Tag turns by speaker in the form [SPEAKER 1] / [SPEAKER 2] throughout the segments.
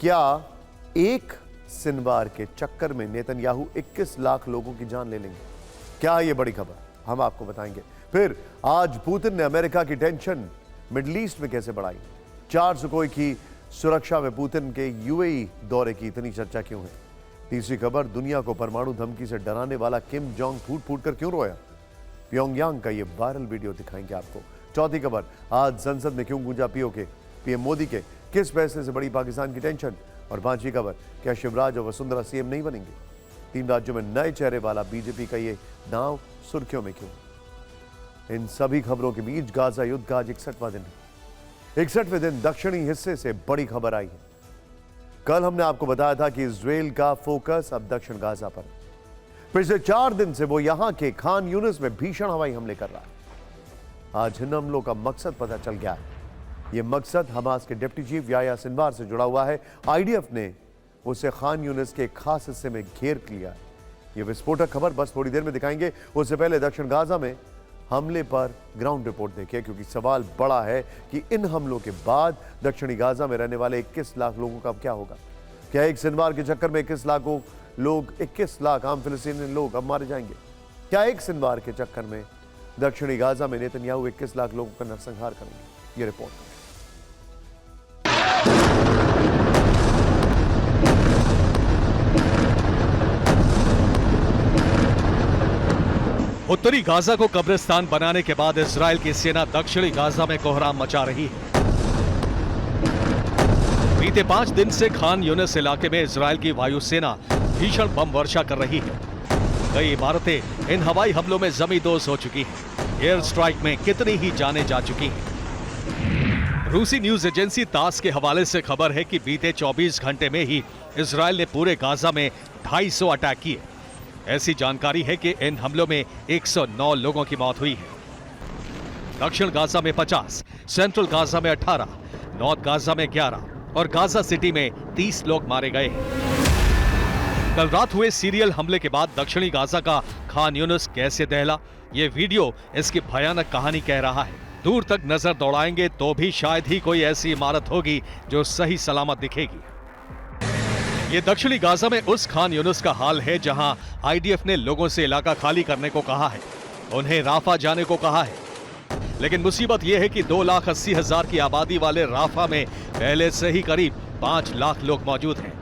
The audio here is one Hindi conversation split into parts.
[SPEAKER 1] क्या एक सिनवार के चक्कर में नेतन्याहू 21 लाख लोगों की जान ले लेंगे? क्या ये बड़ी खबर? हम आपको बताएंगे। फिर आज पुतिन ने अमेरिका की टेंशन मिडिल ईस्ट में कैसे बढ़ाई? 4 सुखोई की सुरक्षा में पुतिन के यूएई दौरे की इतनी चर्चा क्यों है? तीसरी खबर, दुनिया को परमाणु धमकी से डराने वाला किम जोंग फूट फूट कर क्यों रोया? प्योंगयांग का ये वायरल वीडियो दिखाएंगे आपको। चौथी खबर, आज संसद में क्यों गूंजा पीएम मोदी के किस फैसले से बड़ी पाकिस्तान की टेंशन? और पांचवी खबर, क्या शिवराज और वसुंधरा सीएम नहीं बनेंगे? 3 राज्यों में नए चेहरे वाला बीजेपी का ये दांव सुर्खियों में क्यों? इन सभी खबरों के बीच गाजा युद्ध का आज 61वां दिन है। 61वें दिन दक्षिणी हिस्से से बड़ी खबर आई है। कल हमने आपको बताया था कि इजराइल का फोकस अब दक्षिण गाजा पर है। पिछले 4 दिन से वो यहां के खान यूनिस में भीषण हवाई हमले कर रहा है। आज इन हमलों का मकसद पता चल गया है। यह मकसद हमास के डिप्टी चीफ याह्या सिनवार से जुड़ा हुआ है। आईडीएफ ने उसे खान यूनिस के खास हिस्से में घेर लिया है। यह विस्फोटक खबर बस थोड़ी देर में दिखाएंगे। उससे पहले दक्षिण गाजा में हमले पर ग्राउंड रिपोर्ट देखिए, क्योंकि सवाल बड़ा है कि इन हमलों के बाद दक्षिणी गाजा में रहने वाले 21 लाख लोगों का अब क्या होगा? क्या एक सिनवार के चक्कर में 21 लाख आम फिलिस्तीनी लोग अब मारे जाएंगे? क्या एक सिनवार के चक्कर में दक्षिणी गाजा में नेतन्याहू 21 लाख लोगों का नरसंहार करेंगे? ये रिपोर्ट।
[SPEAKER 2] उत्तरी गाजा को कब्रिस्तान बनाने के बाद इजराइल की सेना दक्षिणी गाजा में कोहराम मचा रही है। बीते 5 दिन से खान यूनिस इलाके में इजराइल की वायुसेना भीषण बम वर्षा कर रही है। कई इमारतें इन हवाई हमलों में जमींदोज हो चुकी हैं। एयर स्ट्राइक में कितनी ही जानें जा चुकी हैं। रूसी न्यूज एजेंसी तास के हवाले से खबर है कि बीते 24 घंटे में ही इजराइल ने पूरे गाजा में 250 अटैक किए। ऐसी जानकारी है कि इन हमलों में 109 लोगों की मौत हुई है। दक्षिण गाजा में 50, सेंट्रल गाजा में 18, नॉर्थ गाजा में 11 और गाजा सिटी में 30 लोग मारे गए हैं। कल रात हुए सीरियल हमले के बाद दक्षिणी गाजा का खान यूनिस कैसे दहला, ये वीडियो इसकी भयानक कहानी कह रहा है। दूर तक नजर दौड़ाएंगे तो भी शायद ही कोई ऐसी इमारत होगी जो सही सलामत दिखेगी। ये दक्षिणी गाजा में उस खान यूनिस का हाल है जहां आईडीएफ ने लोगों से इलाका खाली करने को कहा है, उन्हें राफा जाने को कहा है। लेकिन मुसीबत यह है कि 2,80,000 की आबादी वाले राफा में पहले से ही करीब 5 लाख लोग मौजूद हैं।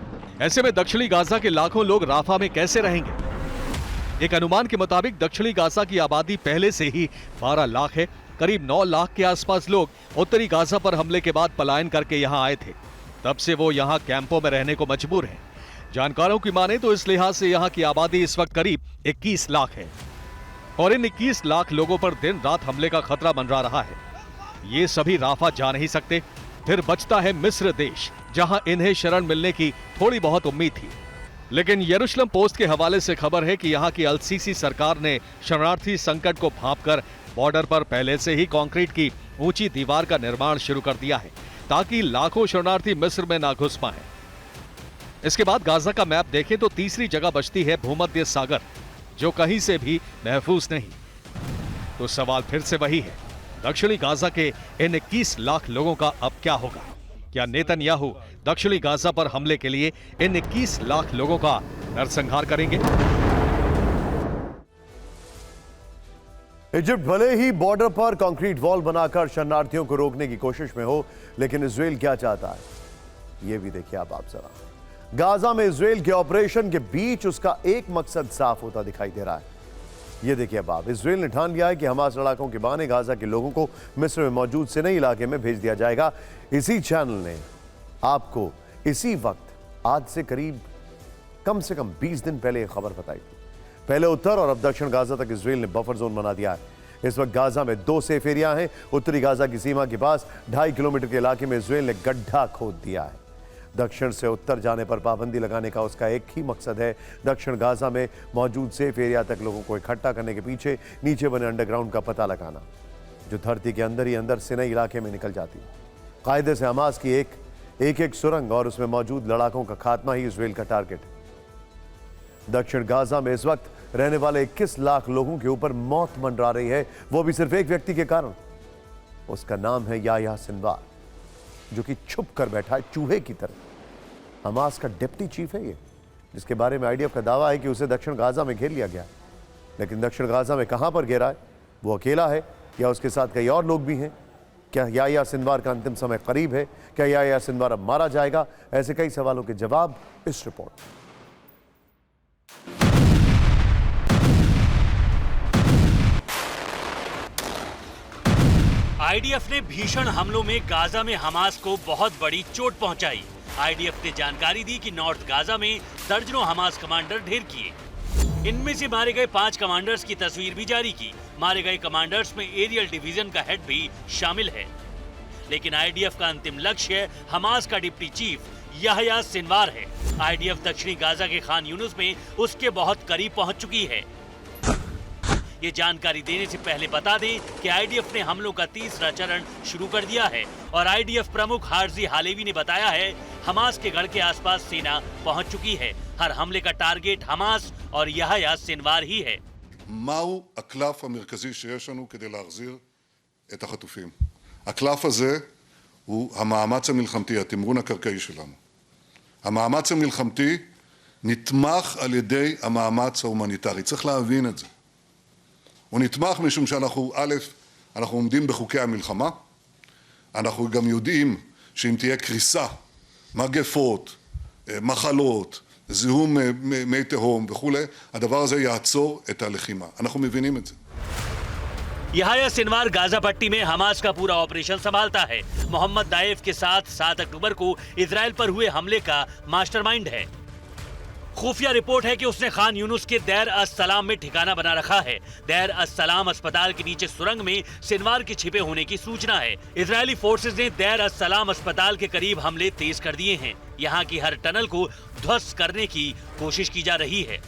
[SPEAKER 2] ऐसे में दक्षिणी गाजा के लाखों लोग राफा में कैसे रहेंगे? एक अनुमान के मुताबिक दक्षिणी गाजा की आबादी पहले से ही 12 लाख है। करीब 9 लाख के आसपास लोग उत्तरी गाजा पर हमले के बाद पलायन करके यहाँ आए थे। तब से वो यहाँ कैंपों में रहने को मजबूर हैं। जानकारों की माने तो इस लिहाज से यहाँ की आबादी इस वक्त करीब 21 लाख है और इन 21 लाख लोगों पर दिन रात हमले का खतरा मंडरा रहा है। ये सभी राफा जा नहीं सकते। फिर बचता है मिस्र देश, जहां इन्हें शरण मिलने की थोड़ी बहुत उम्मीद थी। लेकिन यरूशलेम पोस्ट के हवाले से खबर है कि यहाँ की अल-सीसी सरकार ने शरणार्थी संकट को भांपकर बॉर्डर पर पहले से ही कंक्रीट की ऊंची दीवार का निर्माण शुरू कर दिया है, ताकि लाखों शरणार्थी मिस्र में ना घुस पाएं। इसके बाद गाजा का मैप देखें तो तीसरी जगह बचती है भूमध्य सागर, जो कहीं से भी महफूज नहीं। तो सवाल फिर से वही है, दक्षिणी गाजा के इन 21 लाख लोगों का अब क्या होगा? क्या नेतन्याहू दक्षिणी गाजा पर हमले के लिए इन 21 लाख लोगों का नरसंहार करेंगे?
[SPEAKER 1] इजिप्ट भले ही बॉर्डर पर कंक्रीट वॉल बनाकर शरणार्थियों को रोकने की कोशिश में हो, लेकिन इजराइल क्या चाहता है यह भी देखिए आप जरा। गाजा में इजराइल के ऑपरेशन के बीच उसका एक मकसद साफ होता दिखाई दे रहा है। यह देखिए अब आप, इजराइल ने ठान लिया है कि हमास लड़ाकों के बहाने गाजा के लोगों को मिस्र में मौजूद सिनाई इलाके में भेज दिया जाएगा। इसी चैनल ने आपको इसी वक्त आज से कम से कम 20 दिन पहले यह खबर बताई थी। पहले उत्तर और अब दक्षिण गाजा तक इजराइल ने बफर जोन बना दिया है। इस वक्त गाजा में 2 सेफ एरिया हैं। उत्तरी गाजा की सीमा के पास 2.5 किलोमीटर के इलाके में इजराइल ने गड्ढा खोद दिया है। दक्षिण से उत्तर जाने पर पाबंदी लगाने का उसका एक ही मकसद है, दक्षिण गाजा में मौजूद सेफ एरिया तक लोगों को इकट्ठा करने के पीछे नीचे बने अंडरग्राउंड का पता लगाना, जो धरती के अंदर ही अंदर सिनाई इलाके में निकल जाती है। कायदे से हमास की एक सुरंग और उसमें मौजूद लड़ाकों का खात्मा ही इजराइल का टारगेट है। दक्षिण गाजा में इस वक्त रहने वाले 21 लाख लोगों के ऊपर मौत मंडरा रही है, वो भी सिर्फ एक व्यक्ति के कारण। उसका नाम है याह्या सिनवार, जो कि छुप कर बैठा है चूहे की तरह। हमास का डिप्टी चीफ है ये, जिसके बारे में आईडीएफ का दावा है कि उसे दक्षिण गाजा में घेर लिया गया। लेकिन दक्षिण गाजा में कहां पर घेरा है? वो अकेला है या उसके साथ कई और लोग भी हैं? क्या याह्या सिनवार का अंतिम समय करीब है? क्या याह्या सिनवार अब मारा जाएगा? ऐसे कई सवालों के जवाब इस रिपोर्ट में।
[SPEAKER 3] आईडीएफ ने भीषण हमलों में गाजा में हमास को बहुत बड़ी चोट पहुंचाई। आईडीएफ ने जानकारी दी कि नॉर्थ गाजा में दर्जनों हमास कमांडर ढेर किए। इनमें से मारे गए 5 कमांडर्स की तस्वीर भी जारी की। मारे गए कमांडर्स में एरियल डिवीजन का हेड भी शामिल है। लेकिन आईडीएफ का अंतिम लक्ष्य हमास का डिप्टी चीफ याह्या सिनवार है। आईडीएफ दक्षिणी गाजा के खान यूनुस में उसके बहुत करीब पहुंच चुकी है। ये जानकारी देने से पहले बता दें कि आईडीएफ ने हमलों का तीसरा चरण शुरू कर दिया है और आईडीएफ प्रमुख हारजी हालेवी ने बताया है हमास के गढ़ के आसपास सेना पहुंच चुकी है। हर हमले का टारगेट हमास और याह्या सिनवार ही है।
[SPEAKER 4] מהו הקלף המרכזי שיש לנו כדי להחזיר את החטופים? הקלף הזה הוא המאמץ המלחמתי, התמרון הקרקעי שלנו. המאמץ המלחמתי נתמך על ידי המאמץ ההומניטרי. צריך להבין את זה. הוא נתמך משום שאנחנו, אנחנו עומדים בחוקי המלחמה. אנחנו גם יודעים שאם תהיה קריסה, מגפות, מחלות, זיהום מי תהום וכולי, הדבר הזה יעצור את הלחימה. אנחנו מבינים את זה.
[SPEAKER 3] याह्या सिनवार गाजा पट्टी में हमास का पूरा ऑपरेशन संभालता है। मोहम्मद दाइफ के साथ 7 अक्टूबर को इजराइल पर हुए हमले का मास्टरमाइंड है। खुफिया रिपोर्ट है कि उसने खान यूनुस के दैर अस-सलाम में ठिकाना बना रखा है। दैर अस-सलाम अस्पताल के नीचे सुरंग में सिनवार के छिपे होने की सूचना है। इजरायली फोर्सेज ने दैर अस-सलाम अस्पताल के करीब हमले तेज कर दिए हैं। यहाँ की हर टनल को ध्वस्त करने की कोशिश की जा रही है।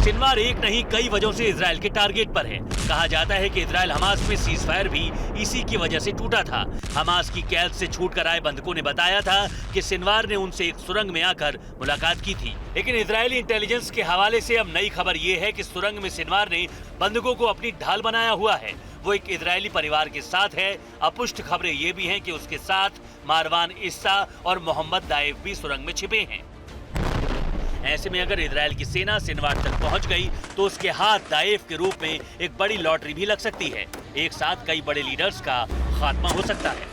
[SPEAKER 3] सिनवार एक नहीं कई वजहों से इजराइल के टारगेट पर है। कहा जाता है कि इजराइल हमास में सीजफायर भी इसी की वजह से टूटा था। हमास की कैद से छूटकर आए बंधकों ने बताया था कि सिनवार ने उनसे एक सुरंग में आकर मुलाकात की थी। लेकिन इजरायली इंटेलिजेंस के हवाले से अब नई खबर ये है कि सुरंग में सिनवार ने बंधकों को अपनी ढाल बनाया हुआ है। वो एक इजरायली परिवार के साथ है। अपुष्ट खबरें ये भी हैं कि उसके साथ मारवान इस्सा और मोहम्मद दाइफ भी सुरंग में छिपे हैं। ऐसे में अगर इजराइल की सेना सिनवार तक पहुंच गई तो उसके हाथ दाइफ के रूप में एक बड़ी लॉटरी भी लग सकती है। एक साथ कई बड़े लीडर्स का खात्मा हो सकता है।